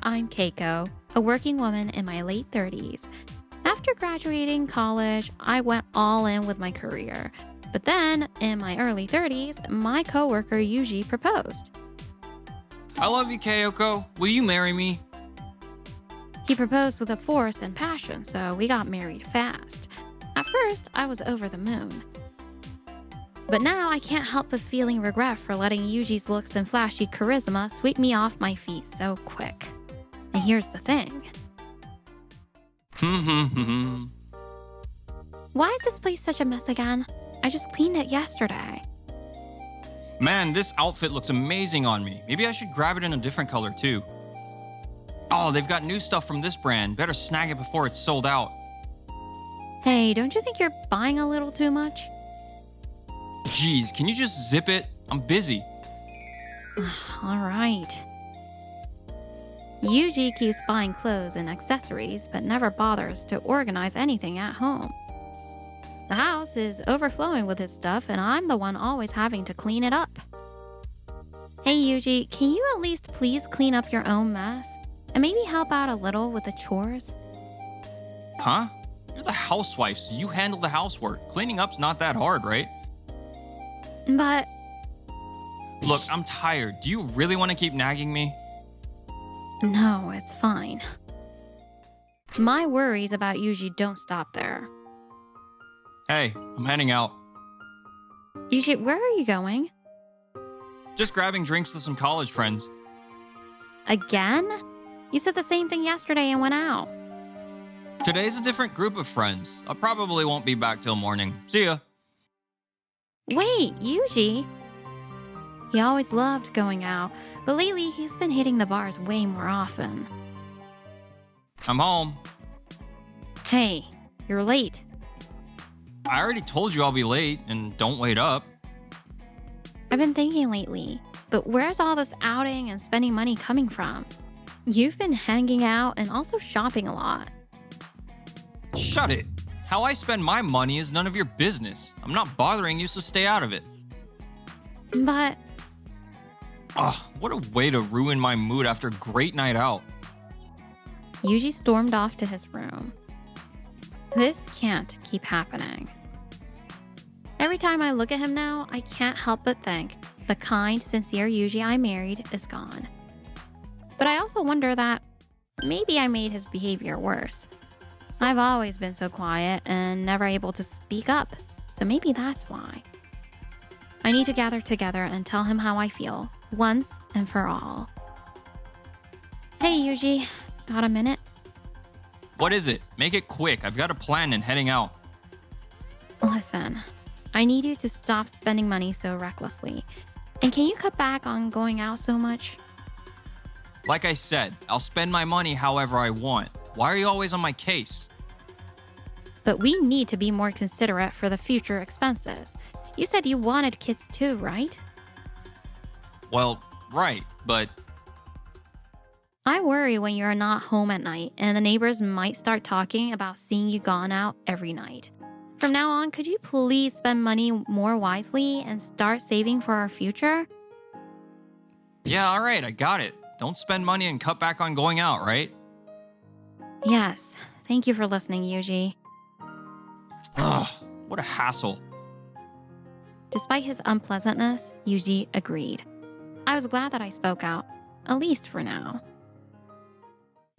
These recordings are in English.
I'm Keiko, a working woman in my late 30s. After graduating college, I went all in with my career. But then, in my early 30s, my coworker Yuji proposed. I love you, Keiko. Will you marry me? He proposed with a force and passion, so we got married fast. At first, I was over the moon. But now I can't help but feeling regret for letting Yuji's looks and flashy charisma sweep me off my feet so quick. And here's the thing. Why is this place such a mess again? I just cleaned it yesterday. Man, this outfit looks amazing on me. Maybe I should grab it in a different color too. Oh, they've got new stuff from this brand. Better snag it before it's sold out. Hey, don't you think you're buying a little too much? Jeez, can you just zip it? I'm busy. All right. Yuji keeps buying clothes and accessories, but never bothers to organize anything at home. The house is overflowing with his stuff, and I'm the one always having to clean it up. Hey Yuji, can you at least please clean up your own mess? And maybe help out a little with the chores? Huh? You're the housewife, so you handle the housework. Cleaning up's not that hard, right? But... Look, I'm tired. Do you really want to keep nagging me? No, it's fine. My worries about Yuji don't stop there. Hey, I'm heading out. Yuji, where are you going? Just grabbing drinks with some college friends. Again? You said the same thing yesterday and went out. Today's a different group of friends. I probably won't be back till morning. See ya. Wait, Yuji? He always loved going out, but lately he's been hitting the bars way more often. I'm home. Hey, you're late. I already told you I'll be late, and don't wait up. I've been thinking lately, but where's all this outing and spending money coming from? You've been hanging out and also shopping a lot. Shut it. How I spend my money is none of your business. I'm not bothering you, so stay out of it. But... Ugh, what a way to ruin my mood after a great night out. Yuji stormed off to his room. This can't keep happening. Every time I look at him now, I can't help but think the kind, sincere Yuji I married is gone. But I also wonder that maybe I made his behavior worse. I've always been so quiet and never able to speak up, so maybe that's why. I need to gather together and tell him how I feel, once and for all. Hey Yuji, got a minute? What is it? Make it quick. I've got a plan and heading out. Listen, I need you to stop spending money so recklessly. And can you cut back on going out so much? Like I said, I'll spend my money however I want. Why are you always on my case? But we need to be more considerate for the future expenses. You said you wanted kids too, right? Well, right, but... I worry when you're not home at night and the neighbors might start talking about seeing you gone out every night. From now on, could you please spend money more wisely and start saving for our future? Yeah, alright, I got it. Don't spend money and cut back on going out, right? Yes. Thank you for listening, Yuji. Ugh, what a hassle. Despite his unpleasantness, Yuji agreed. I was glad that I spoke out, at least for now.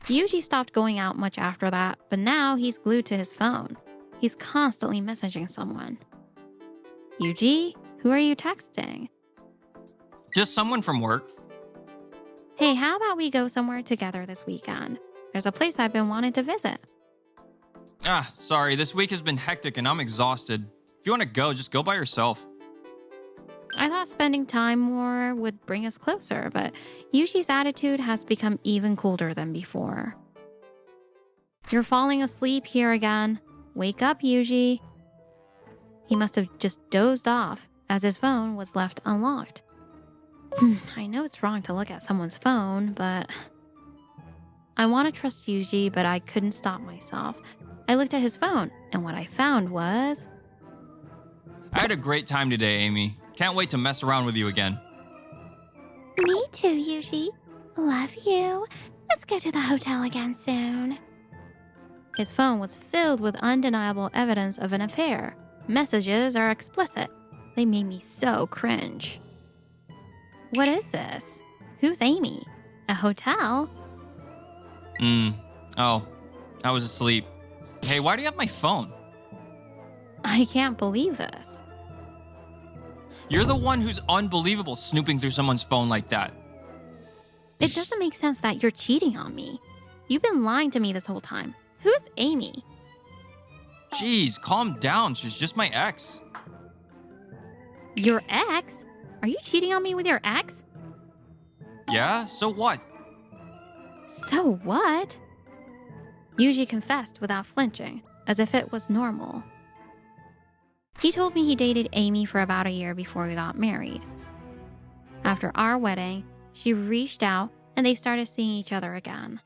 Yuji stopped going out much after that, but now he's glued to his phone. He's constantly messaging someone. Yuji, who are you texting? Just someone from work. Hey, how about we go somewhere together this weekend? There's a place I've been wanting to visit. Ah, sorry, this week has been hectic and I'm exhausted. If you want to go, just go by yourself. I thought spending time more would bring us closer, but Yuji's attitude has become even colder than before. You're falling asleep here again. Wake up, Yuji. He must have just dozed off, as his phone was left unlocked. I know it's wrong to look at someone's phone, but... I want to trust Yuji, but I couldn't stop myself. I looked at his phone, and what I found was... I had a great time today, Amy. Can't wait to mess around with you again. Me too, Yuji. Love you. Let's go to the hotel again soon. His phone was filled with undeniable evidence of an affair. Messages are explicit. They made me so cringe. What is this? Who's Amy? A hotel? Oh, I was asleep. Hey, why do you have my phone? I can't believe this. You're the one who's unbelievable snooping through someone's phone like that. It doesn't make sense that you're cheating on me. You've been lying to me this whole time. Who's Amy? Jeez, calm down. She's just my ex. Your ex? Are you cheating on me with your ex? Yeah, so what? So what? Yuji confessed without flinching, as if it was normal. He told me he dated Amy for about a year before we got married. After our wedding, she reached out and they started seeing each other again.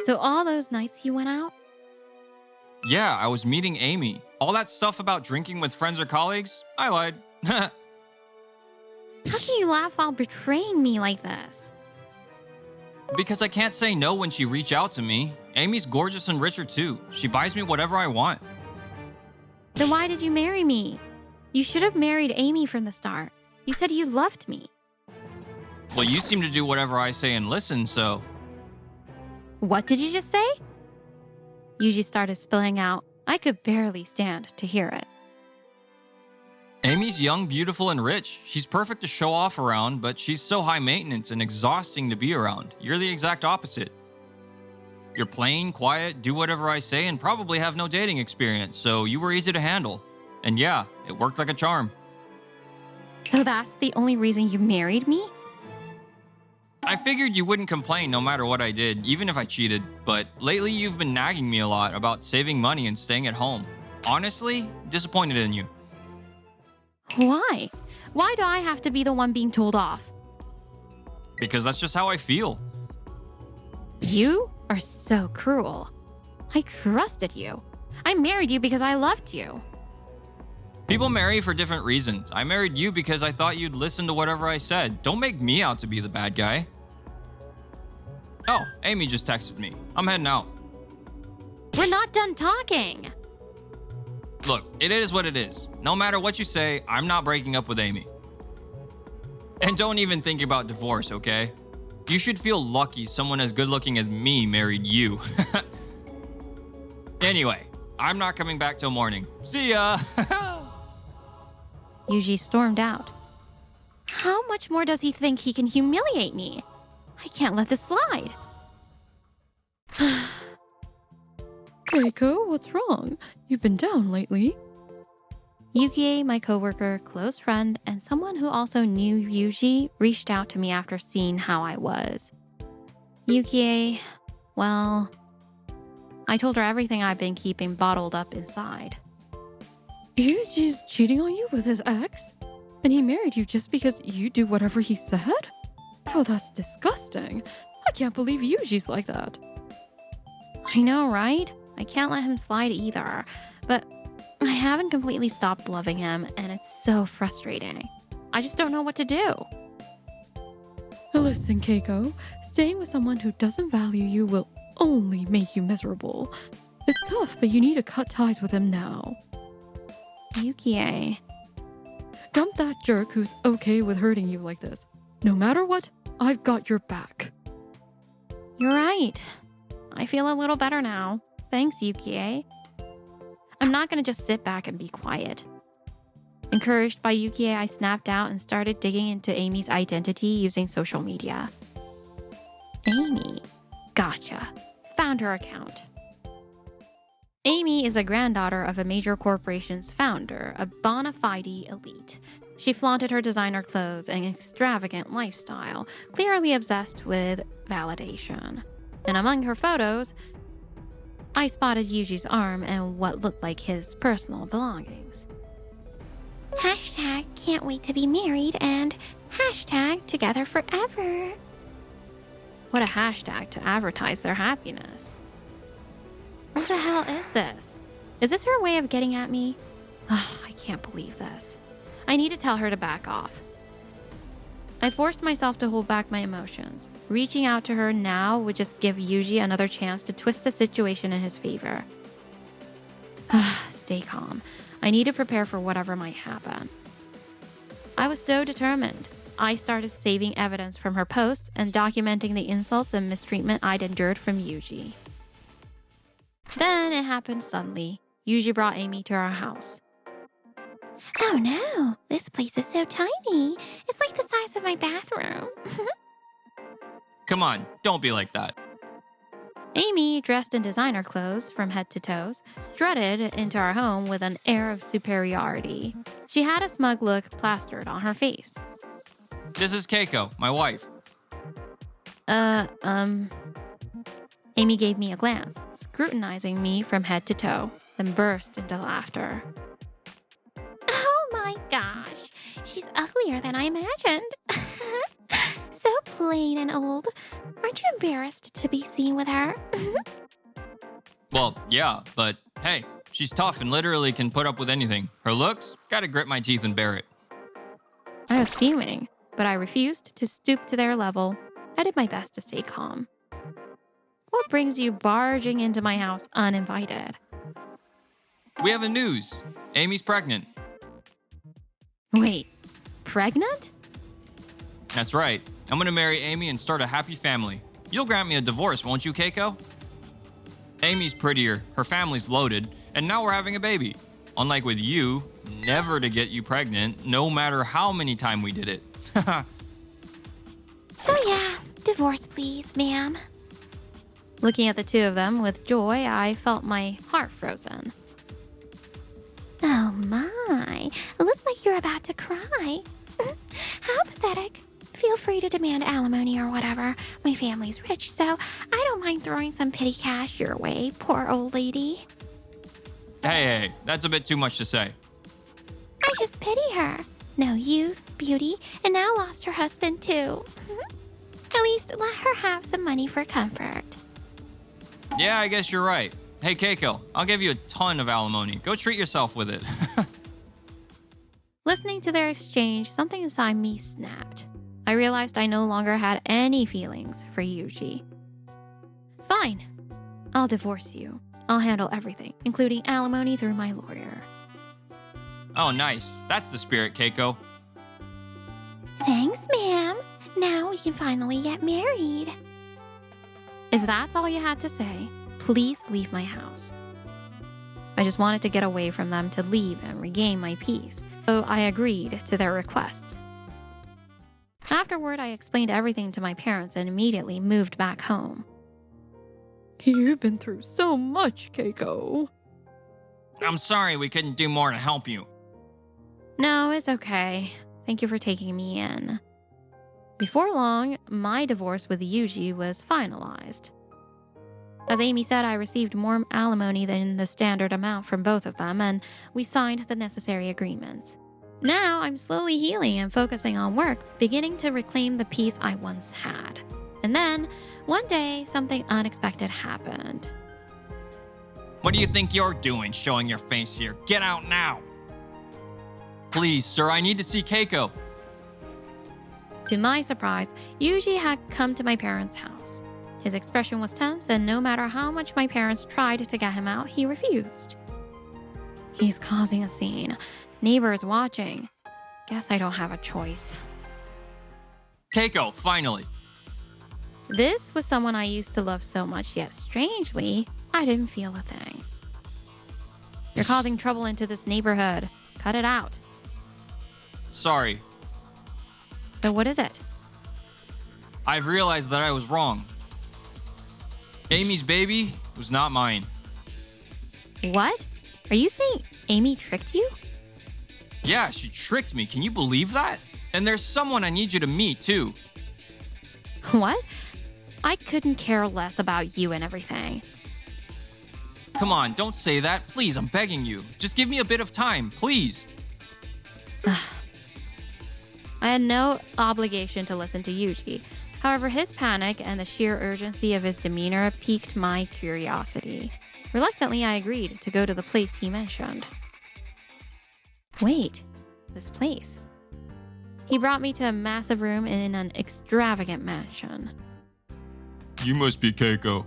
So all those nights you went out? Yeah, I was meeting Amy. All that stuff about drinking with friends or colleagues, I lied. How can you laugh while betraying me like this? Because I can't say no when she reach out to me. Amy's gorgeous and richer too. She buys me whatever I want. Then why did you marry me? You should have married Amy from the start. You said you loved me. Well, you seem to do whatever I say and listen, so... What did you just say? Yuji started spilling out. I could barely stand to hear it. Amy's young, beautiful, and rich. She's perfect to show off around, but she's so high maintenance and exhausting to be around. You're the exact opposite. You're plain, quiet, do whatever I say, and probably have no dating experience, so you were easy to handle. And yeah, it worked like a charm. So that's the only reason you married me? I figured you wouldn't complain no matter what I did, even if I cheated, but lately you've been nagging me a lot about saving money and staying at home. Honestly, disappointed in you. Why? Why do I have to be the one being told off? Because that's just how I feel. You are so cruel. I trusted you. I married you because I loved you. People marry for different reasons. I married you because I thought you'd listen to whatever I said. Don't make me out to be the bad guy. Oh, Amy just texted me. I'm heading out. We're not done talking. Look, it is what it is. No matter what you say, I'm not breaking up with Amy. And don't even think about divorce, okay? You should feel lucky someone as good looking as me married you. Anyway, I'm not coming back till morning. See ya! Yuji stormed out. How much more does he think he can humiliate me? I can't let this slide. Keiko, what's wrong? You've been down lately. Yukie, my coworker, close friend, and someone who also knew Yuji, reached out to me after seeing how I was. Yukie, well, I told her everything I've been keeping bottled up inside. Yuji's cheating on you with his ex? And he married you just because you do whatever he said? Oh, that's disgusting. I can't believe Yuji's like that. I know, right? I can't let him slide either, but I haven't completely stopped loving him, and it's so frustrating. I just don't know what to do. Listen, Keiko, staying with someone who doesn't value you will only make you miserable. It's tough, but you need to cut ties with him now. Yukie. Dump that jerk who's okay with hurting you like this. No matter what, I've got your back. You're right. I feel a little better now. Thanks, Yukie. I'm not gonna just sit back and be quiet. Encouraged by Yukie, I snapped out and started digging into Amy's identity using social media. Amy. Gotcha. Found her account. Amy is a granddaughter of a major corporation's founder, a bona fide elite. She flaunted her designer clothes and extravagant lifestyle, clearly obsessed with validation. And among her photos, I spotted Yuji's arm and what looked like his personal belongings. Hashtag can't wait to be married and hashtag together forever. What a hashtag to advertise their happiness. What the hell is this? Is this her way of getting at me? I can't believe this. I need to tell her to back off. I forced myself to hold back my emotions. Reaching out to her now would just give Yuji another chance to twist the situation in his favor. Stay calm. I need to prepare for whatever might happen. I was so determined. I started saving evidence from her posts and documenting the insults and mistreatment I'd endured from Yuji. Then it happened suddenly. Yuji brought Amy to our house. Oh no, this place is so tiny. It's like the size of my bathroom. Come on, don't be like that. Amy, dressed in designer clothes from head to toes, strutted into our home with an air of superiority. She had a smug look plastered on her face. This is Keiko, my wife. Amy gave me a glance, scrutinizing me from head to toe, then burst into laughter. Oh my gosh, she's uglier than I imagined. So plain and old. Aren't you embarrassed to be seen with her? Well, yeah, but hey, she's tough and literally can put up with anything. Her looks, gotta grit my teeth and bear it. I was fuming, but I refused to stoop to their level. I did my best to stay calm. What brings you barging into my house uninvited? We have a news. Amy's pregnant. Wait, pregnant? That's right. I'm gonna marry Amy and start a happy family. You'll grant me a divorce, won't you, Keiko? Amy's prettier, her family's loaded, and now we're having a baby. Unlike with you, never to get you pregnant, no matter how many times we did it. So yeah, divorce please, ma'am. Looking at the two of them with joy, I felt my heart frozen. Oh my, look like you're about to cry. How pathetic. Feel free to demand alimony or whatever. My family's rich, so I don't mind throwing some petty cash your way, poor old lady. Hey, that's a bit too much to say. I just pity her. No youth, beauty, and now lost her husband too. At least let her have some money for comfort. Yeah, I guess you're right. Hey, Keiko, I'll give you a ton of alimony. Go treat yourself with it. Listening to their exchange, something inside me snapped. I realized I no longer had any feelings for Yuji. Fine. I'll divorce you. I'll handle everything, including alimony through my lawyer. Oh, nice. That's the spirit, Keiko. Thanks, ma'am. Now we can finally get married. If that's all you had to say, please leave my house. I just wanted to get away from them to leave and regain my peace, so I agreed to their requests. Afterward, I explained everything to my parents and immediately moved back home. You've been through so much, Keiko. I'm sorry we couldn't do more to help you. No, it's okay. Thank you for taking me in. Before long, my divorce with Yuji was finalized. As Amy said, I received more alimony than the standard amount from both of them, and we signed the necessary agreements. Now I'm slowly healing and focusing on work, beginning to reclaim the peace I once had. And then, one day, something unexpected happened. What do you think you're doing showing your face here? Get out now! Please, sir, I need to see Keiko. To my surprise, Yuji had come to my parents' house. His expression was tense, and no matter how much my parents tried to get him out, he refused. He's causing a scene. Neighbors watching. Guess I don't have a choice. Keiko, finally. This was someone I used to love so much, yet strangely, I didn't feel a thing. You're causing trouble into this neighborhood. Cut it out. Sorry. So what is it? I've realized that I was wrong. Amy's baby was not mine. What? Are you saying Amy tricked you? Yeah, she tricked me. Can you believe that? And there's someone I need you to meet, too. What? I couldn't care less about you and everything. Come on, don't say that. Please, I'm begging you. Just give me a bit of time, please. I had no obligation to listen to Yuji. However, his panic and the sheer urgency of his demeanor piqued my curiosity. Reluctantly, I agreed to go to the place he mentioned. Wait, this place. He brought me to a massive room in an extravagant mansion. You must be Keiko.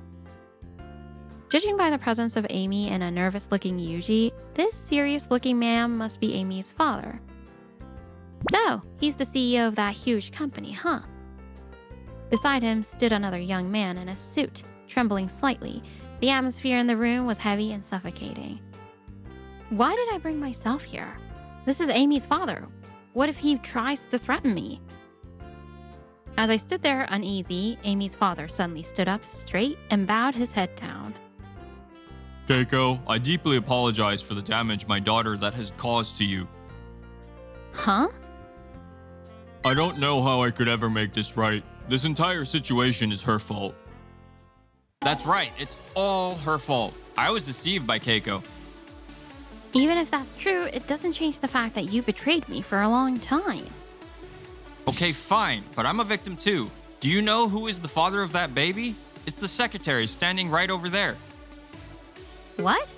Judging by the presence of Amy and a nervous-looking Yuji, this serious-looking man must be Amy's father. So, he's the CEO of that huge company, huh? Beside him stood another young man in a suit, trembling slightly. The atmosphere in the room was heavy and suffocating. Why did I bring myself here? This is Amy's father. What if he tries to threaten me? As I stood there uneasy, Amy's father suddenly stood up straight and bowed his head down. Keiko, I deeply apologize for the damage my daughter that has caused to you. Huh? I don't know how I could ever make this right. This entire situation is her fault. That's right, it's all her fault. I was deceived by Keiko. Even if that's true, it doesn't change the fact that you betrayed me for a long time. Okay, fine, but I'm a victim too. Do you know who is the father of that baby? It's the secretary standing right over there. What?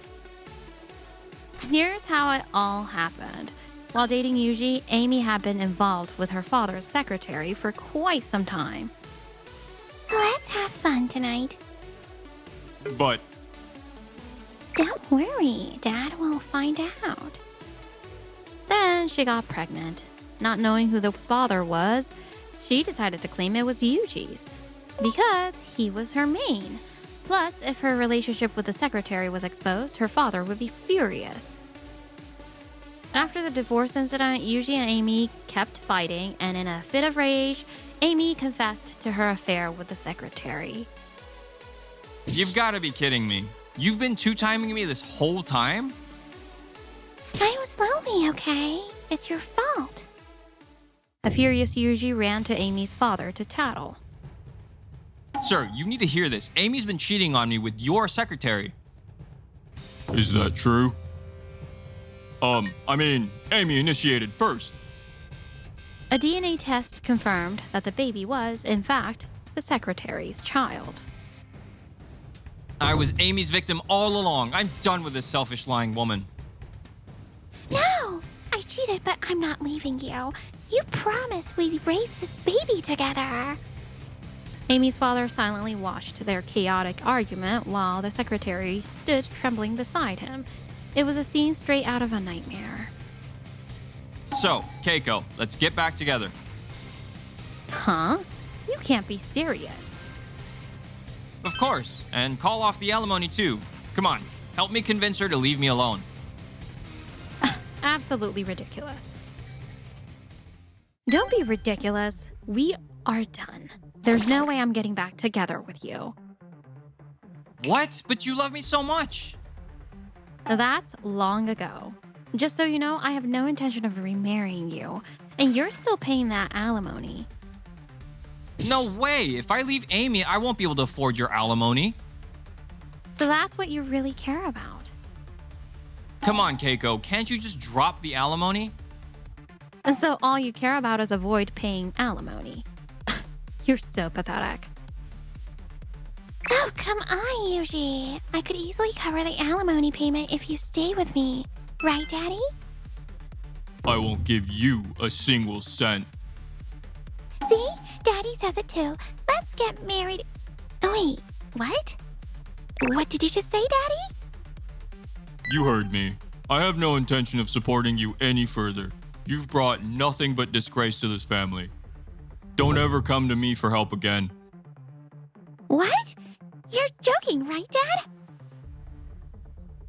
Here's how it all happened. While dating Yuji, Amy had been involved with her father's secretary for quite some time. Let's have fun tonight. But Don't worry, Dad will find out. Then she got pregnant. Not knowing who the father was, she decided to claim it was Yuji's because he was her main. Plus, if her relationship with the secretary was exposed, her father would be furious. After the divorce incident, Yuji and Amy kept fighting, and in a fit of rage, Amy confessed to her affair with the secretary. you've got to be kidding me. You've been two-timing me this whole time? I was lonely, okay? It's your fault. A furious Yuji ran to Amy's father to tattle. Sir, you need to hear this. Amy's been cheating on me with your secretary. Is that true? Amy initiated first. A DNA test confirmed that the baby was, in fact, the secretary's child. I was Amy's victim all along. I'm done with this selfish lying woman. No! I cheated, but I'm not leaving you. You promised we'd raise this baby together. Amy's father silently watched their chaotic argument while the secretary stood trembling beside him. It was a scene straight out of a nightmare. So, Keiko, let's get back together. Huh? You can't be serious. Of course, and call off the alimony too. Come on, help me convince her to leave me alone. Absolutely ridiculous. Don't be ridiculous. We are done. There's no way I'm getting back together with you. What? But you love me so much. That's long ago. Just so you know, I have no intention of remarrying you, and you're still paying that alimony. No way. If I leave Amy, I won't be able to afford your alimony. So that's what you really care about. Come on, Keiko. Can't you just drop the alimony? And so all you care about is avoid paying alimony. You're so pathetic. Oh, come on, Yuji. I could easily cover the alimony payment if you stay with me. Right, Daddy? I won't give you a single cent. See? Daddy says it too. Let's get married. Oh, wait. What? What did you just say, Daddy? You heard me. I have no intention of supporting you any further. You've brought nothing but disgrace to this family. Don't ever come to me for help again. What? You're joking, right, Dad?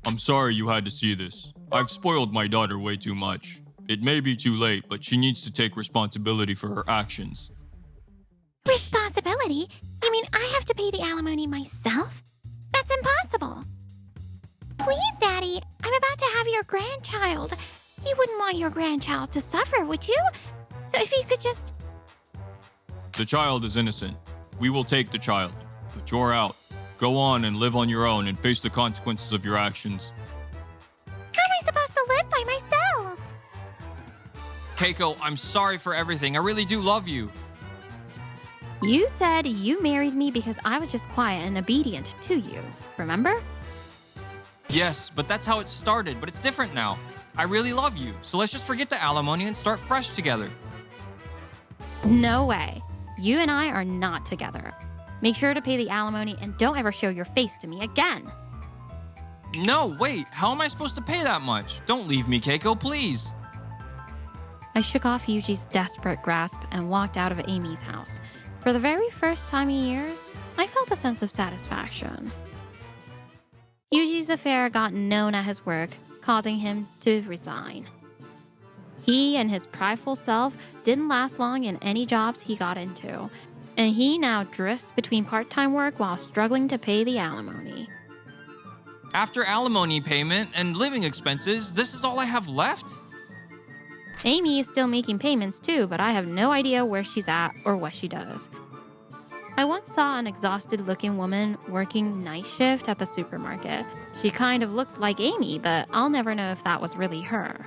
I'm sorry you had to see this. I've spoiled my daughter way too much. It may be too late, but she needs to take responsibility for her actions. Responsibility? You mean I have to pay the alimony myself? That's impossible. Please, Daddy, I'm about to have your grandchild. You wouldn't want your grandchild to suffer, would you? So if you could just... The child is innocent. We will take the child. But you're out. Go on and live on your own and face the consequences of your actions. How am I supposed to live by myself? Keiko, I'm sorry for everything. I really do love you. You said you married me because I was just quiet and obedient to you, remember? Yes, but that's how it started, but it's different now. I really love you, so let's just forget the alimony and start fresh together. No way. You and I are not together. Make sure to pay the alimony and don't ever show your face to me again. No, wait, how am I supposed to pay that much? Don't leave me, Keiko, please. I shook off Yuji's desperate grasp and walked out of Amy's house. For the very first time in years, I felt a sense of satisfaction. Yuji's affair got known at his work, causing him to resign. He and his prideful self didn't last long in any jobs he got into, and he now drifts between part-time work while struggling to pay the alimony. After alimony payment and living expenses, this is all I have left? Amy is still making payments too, but I have no idea where she's at or what she does. I once saw an exhausted-looking woman working night shift at the supermarket. She kind of looked like Amy, but I'll never know if that was really her.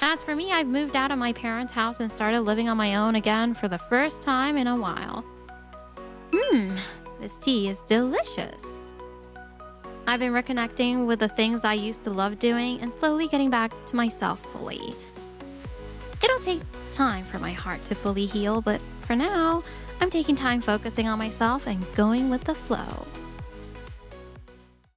As for me, I've moved out of my parents' house and started living on my own again for the first time in a while. This tea is delicious. I've been reconnecting with the things I used to love doing and slowly getting back to myself fully. It'll take time for my heart to fully heal, but for now, I'm taking time focusing on myself and going with the flow.